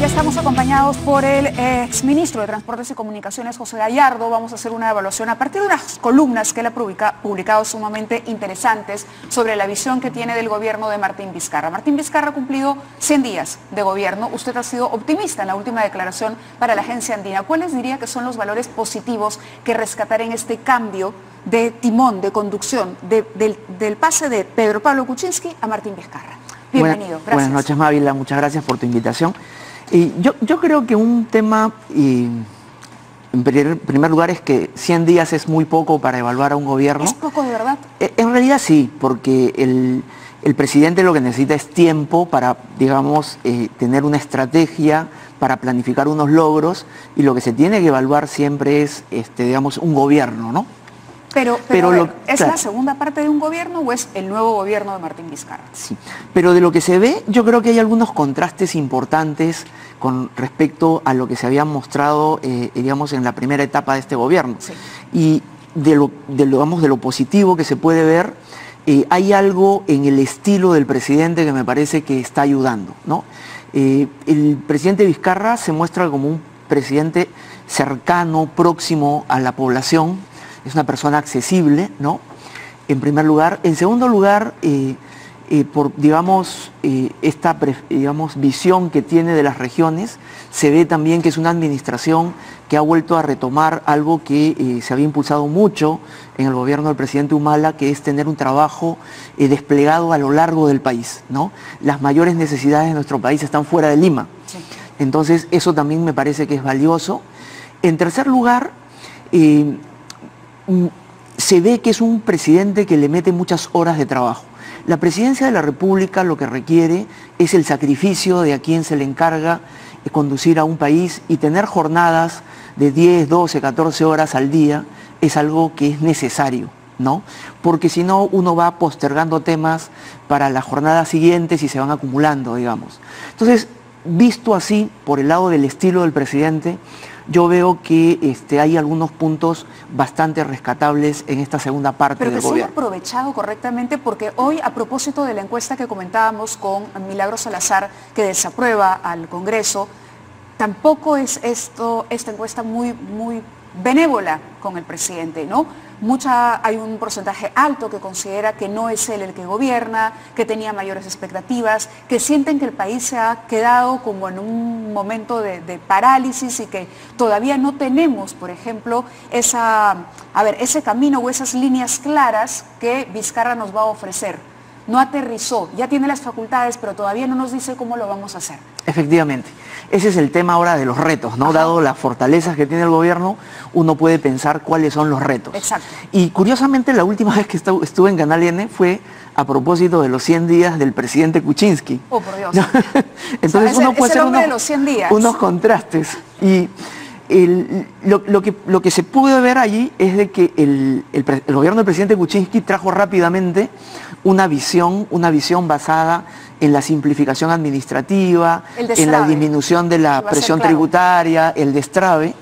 Ya estamos acompañados por el exministro de Transportes y Comunicaciones, José Gallardo. Vamos a hacer una evaluación a partir de unas columnas que él ha publicado sumamente interesantes sobre la visión que tiene del gobierno de Martín Vizcarra. Martín Vizcarra ha cumplido 100 días de gobierno. Usted ha sido optimista en la última declaración para la Agencia Andina. ¿Cuáles diría que son los valores positivos que rescatar en este cambio de timón, de conducción, del pase de Pedro Pablo Kuczynski a Martín Vizcarra? Bienvenido, gracias. Buenas noches, Mávila, muchas gracias por tu invitación. Yo creo que un tema, en primer lugar, es que 100 días es muy poco para evaluar a un gobierno. ¿Es poco de verdad? En realidad sí, porque el presidente lo que necesita es tiempo para, digamos, tener una estrategia, para planificar unos logros, y lo que se tiene que evaluar siempre es, digamos, un gobierno, ¿no? Pero ¿es la segunda parte de un gobierno o es el nuevo gobierno de Martín Vizcarra? Sí, pero de lo que se ve, yo creo que hay algunos contrastes importantes con respecto a lo que se había mostrado, digamos, en la primera etapa de este gobierno. Sí. Y de lo positivo que se puede ver, hay algo en el estilo del presidente que me parece que está ayudando, ¿no? El presidente Vizcarra se muestra como un presidente cercano, próximo a la población. Es una persona accesible, ¿no? En primer lugar. En segundo lugar, por, digamos, esta visión que tiene de las regiones, se ve también que es una administración que ha vuelto a retomar algo que se había impulsado mucho en el gobierno del presidente Humala, que es tener un trabajo desplegado a lo largo del país, ¿no? Las mayores necesidades de nuestro país están fuera de Lima. Sí. Entonces, eso también me parece que es valioso. En tercer lugar, se ve que es un presidente que le mete muchas horas de trabajo. La presidencia de la República lo que requiere es el sacrificio de a quien se le encarga conducir a un país, y tener jornadas de 10, 12, 14 horas al día es algo que es necesario, ¿no? Porque si no, uno va postergando temas para las jornadas siguientes y se van acumulando, digamos. Entonces, visto así, por el lado del estilo del presidente, yo veo que hay algunos puntos bastante rescatables en esta segunda parte del gobierno. Pero que se haya aprovechado correctamente, porque hoy, a propósito de la encuesta que comentábamos con Milagros Salazar, que desaprueba al Congreso, tampoco es esta encuesta muy benévola con el presidente, ¿no? Hay un porcentaje alto que considera que no es él el que gobierna, que tenía mayores expectativas, que sienten que el país se ha quedado como en un momento de parálisis y que todavía no tenemos, por ejemplo, ese camino o esas líneas claras que Vizcarra nos va a ofrecer. No aterrizó, ya tiene las facultades, pero todavía no nos dice cómo lo vamos a hacer. Efectivamente. Ese es el tema ahora de los retos, ¿no? Ajá. Dado las fortalezas que tiene el gobierno, uno puede pensar cuáles son los retos. Exacto. Y curiosamente, la última vez que estuve en Canal N fue a propósito de los 100 días del presidente Kuczynski. Oh, por Dios. Entonces, uno puede hacer de los 100 días. unos contrastes. Y lo que se pudo ver allí es de que el gobierno del presidente Kuczynski trajo rápidamente una visión basada en la simplificación administrativa, en la disminución de la presión tributaria, el destrave.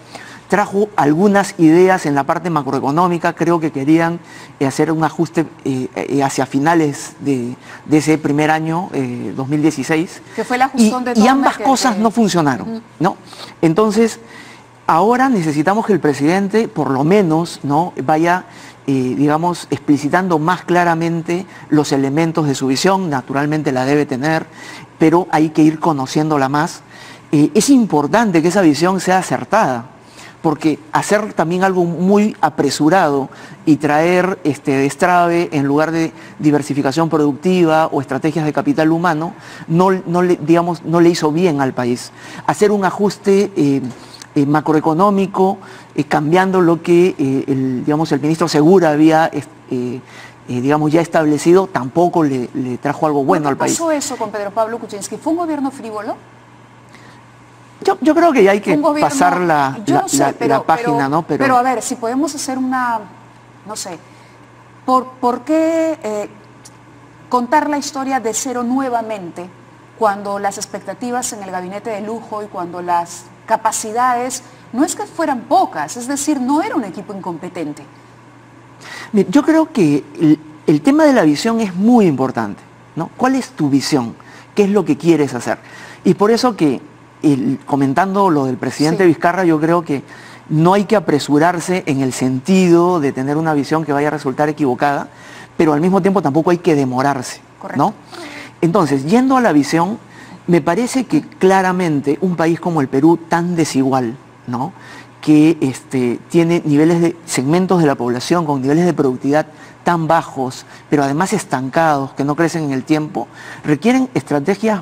Trajo algunas ideas en la parte macroeconómica. Creo que querían hacer un ajuste hacia finales de ese primer año, 2016. Que fue el ajustón de y ambas cosas no funcionaron, ¿no? Entonces, ahora necesitamos que el presidente, por lo menos, ¿no?, vaya, digamos, explicitando más claramente los elementos de su visión. Naturalmente la debe tener, pero hay que ir conociéndola más. Es importante que esa visión sea acertada, porque hacer también algo muy apresurado y traer destrave en lugar de diversificación productiva o estrategias de capital humano, no le hizo bien al país. Hacer un ajuste macroeconómico, cambiando lo que el ministro Segura había ya establecido, tampoco le trajo algo bueno al país. ¿Qué pasó eso con Pedro Pablo Kuczynski? ¿Fue un gobierno frívolo? Yo creo que ya hay que pasar la página, ¿no? Pero a ver, si podemos hacer una, no sé, ¿por qué contar la historia de cero nuevamente cuando las expectativas en el gabinete de lujo y cuando las capacidades no es que fueran pocas, es decir, no era un equipo incompetente? Yo creo que el tema de la visión es muy importante, ¿no? ¿Cuál es tu visión? ¿Qué es lo que quieres hacer? Y por eso que comentando lo del presidente Sí. Vizcarra, yo creo que no hay que apresurarse en el sentido de tener una visión que vaya a resultar equivocada, pero al mismo tiempo tampoco hay que demorarse, Correcto. ¿no? Entonces, yendo a la visión, me parece que claramente un país como el Perú, tan desigual, ¿no?, que tiene niveles de segmentos de la población con niveles de productividad tan bajos, pero además estancados, que no crecen en el tiempo, requieren estrategias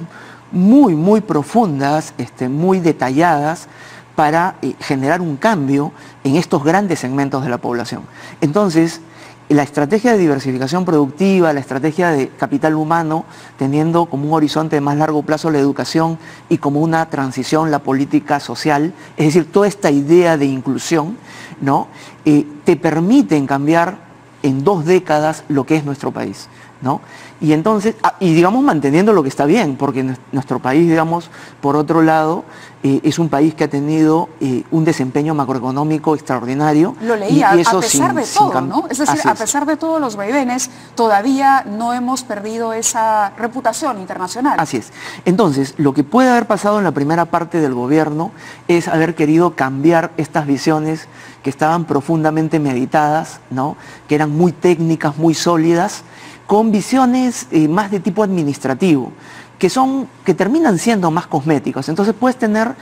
muy, muy profundas, muy detalladas, para generar un cambio en estos grandes segmentos de la población. Entonces, la estrategia de diversificación productiva, la estrategia de capital humano, teniendo como un horizonte de más largo plazo la educación y como una transición la política social, es decir, toda esta idea de inclusión, ¿no?, te permiten cambiar en 2 décadas lo que es nuestro país, ¿no? Y entonces, y digamos manteniendo lo que está bien, porque nuestro país, digamos, por otro lado, es un país que ha tenido un desempeño macroeconómico extraordinario. Lo leía, y eso a pesar de todo, ¿no? Es decir, Así a pesar de todos los vaivenes, todavía no hemos perdido esa reputación internacional. Así es. Entonces, lo que puede haber pasado en la primera parte del gobierno es haber querido cambiar estas visiones que estaban profundamente meditadas, ¿no?, que eran muy técnicas, muy sólidas, con visiones más de tipo administrativo, que terminan siendo más cosméticos. Entonces puedes tener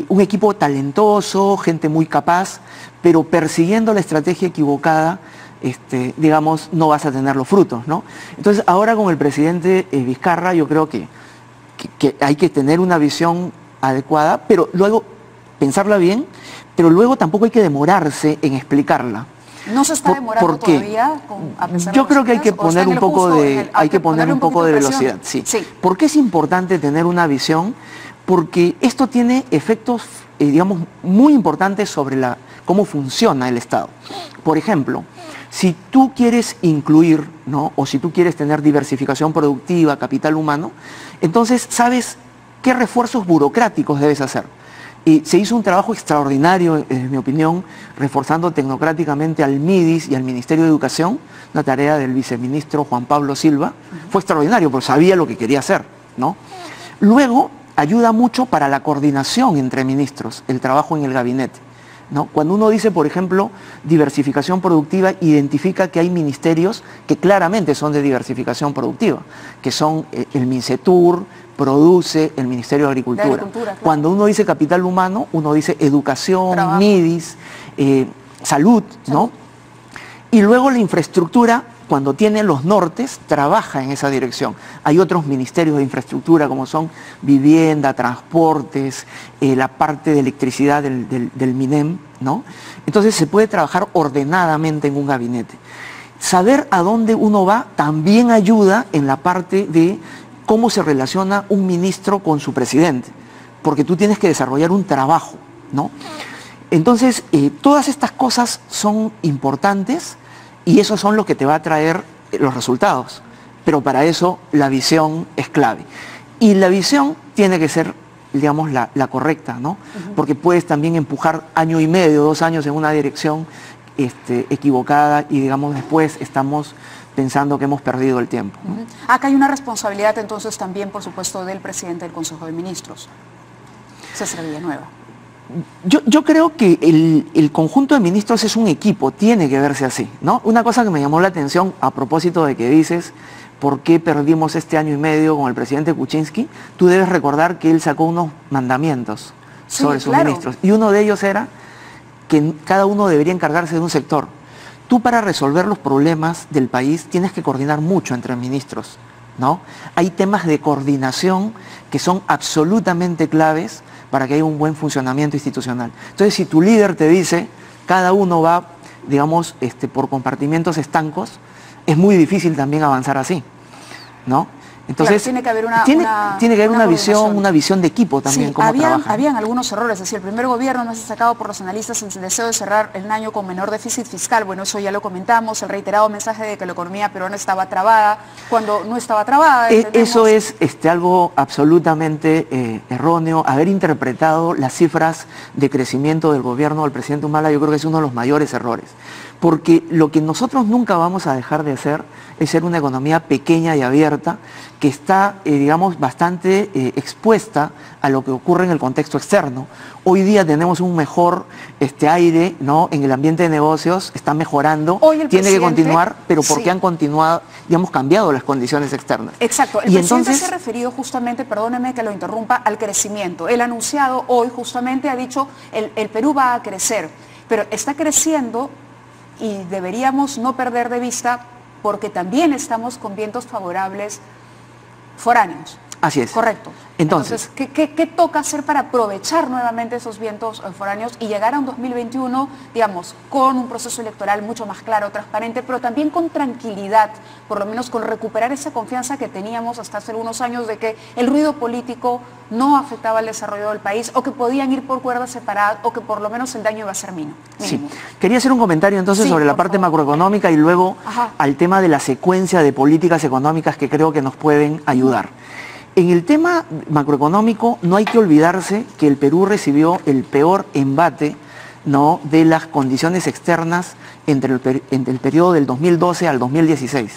un equipo talentoso, gente muy capaz, pero persiguiendo la estrategia equivocada, digamos, no vas a tener los frutos, ¿no? Entonces ahora con el presidente Vizcarra yo creo que hay que tener una visión adecuada, pero luego pensarla bien, pero luego tampoco hay que demorarse en explicarla. ¿No se está demorando todavía? A pesar de yo creo que hay que críticas, poner un poco de, hay que poner un poco de presión? velocidad, sí. Sí. ¿Por qué es importante tener una visión? Porque esto tiene efectos, digamos, muy importantes sobre cómo funciona el Estado. Por ejemplo, si tú quieres incluir, ¿no?, o si tú quieres tener diversificación productiva, capital humano, entonces sabes qué refuerzos burocráticos debes hacer. Y se hizo un trabajo extraordinario, en mi opinión, reforzando tecnocráticamente al MIDIS y al Ministerio de Educación, una tarea del viceministro Juan Pablo Silva. Fue extraordinario, porque sabía lo que quería hacer, ¿no? Luego, ayuda mucho para la coordinación entre ministros, el trabajo en el gabinete, ¿no? Cuando uno dice, por ejemplo, diversificación productiva, identifica que hay ministerios que claramente son de diversificación productiva, que son el MINCETUR, Produce, el Ministerio de Agricultura. Claro. Cuando uno dice capital humano, uno dice educación, Trabajo. MIDIS, salud, ¿no? Y luego la infraestructura, cuando tiene los nortes, trabaja en esa dirección. Hay otros ministerios de infraestructura como son vivienda, transportes, la parte de electricidad del MINEM, ¿no? Entonces se puede trabajar ordenadamente en un gabinete. Saber a dónde uno va también ayuda en la parte de cómo se relaciona un ministro con su presidente, porque tú tienes que desarrollar un trabajo, ¿no? Entonces, todas estas cosas son importantes y eso son lo que te va a traer los resultados, pero para eso la visión es clave. Y la visión tiene que ser, digamos, la correcta, ¿no? Porque puedes también empujar 1 año y medio, 2 años en una dirección equivocada y, digamos, después estamos pensando que hemos perdido el tiempo, ¿no? Acá hay una responsabilidad entonces también, por supuesto, del presidente del Consejo de Ministros, César Villanueva. Yo creo que el conjunto de ministros es un equipo, tiene que verse así, ¿no? Una cosa que me llamó la atención a propósito de que dices por qué perdimos este 1 año y medio con el presidente Kuczynski, tú debes recordar que él sacó unos mandamientos sobre sus ministros, y uno de ellos era que cada uno debería encargarse de un sector. Tú, para resolver los problemas del país tienes que coordinar mucho entre ministros, ¿no? Hay temas de coordinación que son absolutamente claves para que haya un buen funcionamiento institucional. Entonces, si tu líder te dice, cada uno va, digamos, por compartimentos estancos, es muy difícil también avanzar así, ¿no? Entonces, claro, tiene que haber una visión de equipo también, sí, cómo trabajan. Habían algunos errores, es decir, el primer gobierno no es destacado por los analistas en el deseo de cerrar el año con menor déficit fiscal. Bueno, eso ya lo comentamos, el reiterado mensaje de que la economía peruana estaba trabada, cuando no estaba trabada. Eso es algo absolutamente erróneo. Haber interpretado las cifras de crecimiento del gobierno del presidente Humala, yo creo que es uno de los mayores errores. Porque lo que nosotros nunca vamos a dejar de hacer es ser una economía pequeña y abierta, que está, digamos, bastante expuesta a lo que ocurre en el contexto externo. Hoy día tenemos un mejor aire, ¿no?, en el ambiente de negocios, está mejorando, tiene que continuar, pero porque han continuado, digamos, cambiado las condiciones externas. Exacto, el presidente se ha referido justamente, perdóneme que lo interrumpa, al crecimiento. Él ha anunciado hoy, justamente ha dicho, el Perú va a crecer, pero está creciendo y deberíamos no perder de vista porque también estamos con vientos favorables foráneos. Así es. Correcto. Entonces, ¿qué toca hacer para aprovechar nuevamente esos vientos foráneos y llegar a un 2021, digamos, con un proceso electoral mucho más claro, transparente, pero también con tranquilidad, por lo menos con recuperar esa confianza que teníamos hasta hace algunos años de que el ruido político no afectaba al desarrollo del país o que podían ir por cuerdas separadas o que por lo menos el daño iba a ser mínimo? Sí. Quería hacer un comentario entonces sobre la parte macroeconómica y luego al tema de la secuencia de políticas económicas que creo que nos pueden ayudar. En el tema macroeconómico no hay que olvidarse que el Perú recibió el peor embate, ¿no?, de las condiciones externas entre el periodo del 2012 al 2016.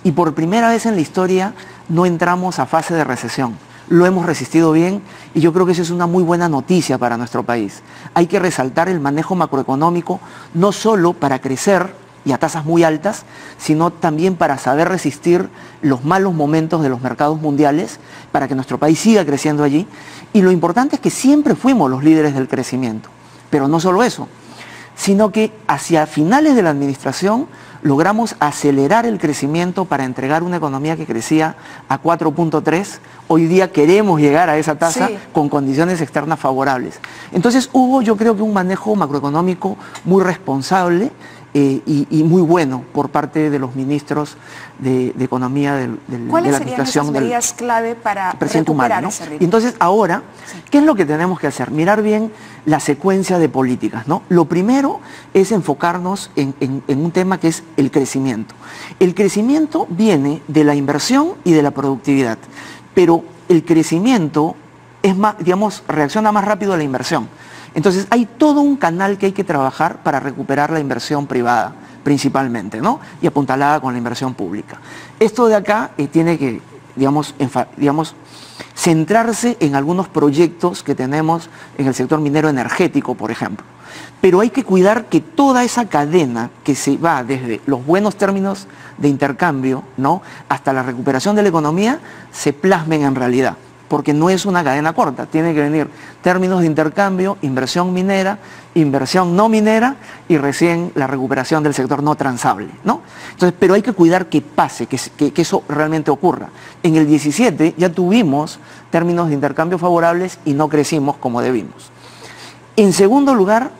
Y por primera vez en la historia no entramos a fase de recesión. Lo hemos resistido bien y yo creo que eso es una muy buena noticia para nuestro país. Hay que resaltar el manejo macroeconómico no solo para crecer y a tasas muy altas, sino también para saber resistir los malos momentos de los mercados mundiales, para que nuestro país siga creciendo allí. Y lo importante es que siempre fuimos los líderes del crecimiento. Pero no solo eso, sino que hacia finales de la administración logramos acelerar el crecimiento para entregar una economía que crecía a 4.3. Hoy día queremos llegar a esa tasa con condiciones externas favorables. Entonces hubo, yo creo que un manejo macroeconómico muy responsable y muy bueno por parte de los ministros de Economía de la administración. ¿Cuáles serían esas medidas clave para recuperar ese ritmo? Y entonces ahora, ¿qué es lo que tenemos que hacer? Mirar bien la secuencia de políticas, ¿no? Lo primero es enfocarnos en un tema que es el crecimiento. El crecimiento viene de la inversión y de la productividad, pero el crecimiento es más, digamos, reacciona más rápido a la inversión. Entonces hay todo un canal que hay que trabajar para recuperar la inversión privada, principalmente, ¿no?, y apuntalada con la inversión pública. Esto de acá tiene que, digamos, centrarse en algunos proyectos que tenemos en el sector minero energético, por ejemplo. Pero hay que cuidar que toda esa cadena que se va desde los buenos términos de intercambio, ¿no?, hasta la recuperación de la economía, se plasmen en realidad. Porque no es una cadena corta, tiene que venir términos de intercambio, inversión minera, inversión no minera y recién la recuperación del sector no transable, ¿no? Entonces, pero hay que cuidar que pase, que eso realmente ocurra. En el 17 ya tuvimos términos de intercambio favorables y no crecimos como debimos. En segundo lugar,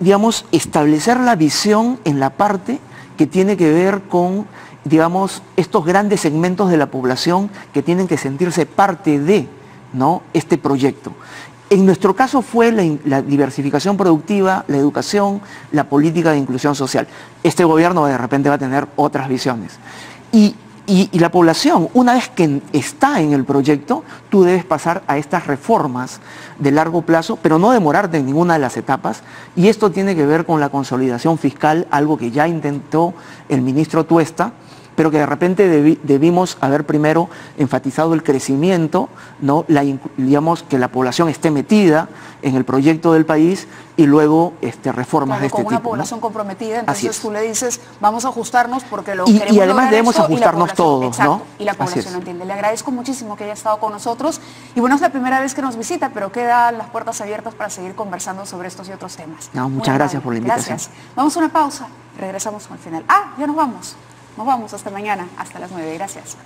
digamos, establecer la visión en la parte que tiene que ver con, digamos, estos grandes segmentos de la población que tienen que sentirse parte de, ¿no?, este proyecto. En nuestro caso fue la diversificación productiva, la educación, la política de inclusión social. Este gobierno de repente va a tener otras visiones. Y la población, una vez que está en el proyecto, tú debes pasar a estas reformas de largo plazo, pero no demorarte en ninguna de las etapas. Y esto tiene que ver con la consolidación fiscal, algo que ya intentó el ministro Tuesta, pero que de repente debimos haber primero enfatizado el crecimiento, ¿no?, digamos, que la población esté metida en el proyecto del país y luego reformas de este tipo. Con una población, ¿no?, comprometida, entonces tú le dices, vamos a ajustarnos porque lo queremos. Y además debemos ajustarnos todos, exacto, ¿no? Y la población lo entiende. Le agradezco muchísimo que haya estado con nosotros y bueno, es la primera vez que nos visita, pero quedan las puertas abiertas para seguir conversando sobre estos y otros temas. No, muchas gracias por la invitación. Gracias. Vamos a una pausa, regresamos al final. Ya nos vamos. Nos vamos hasta mañana, hasta las 9. Gracias.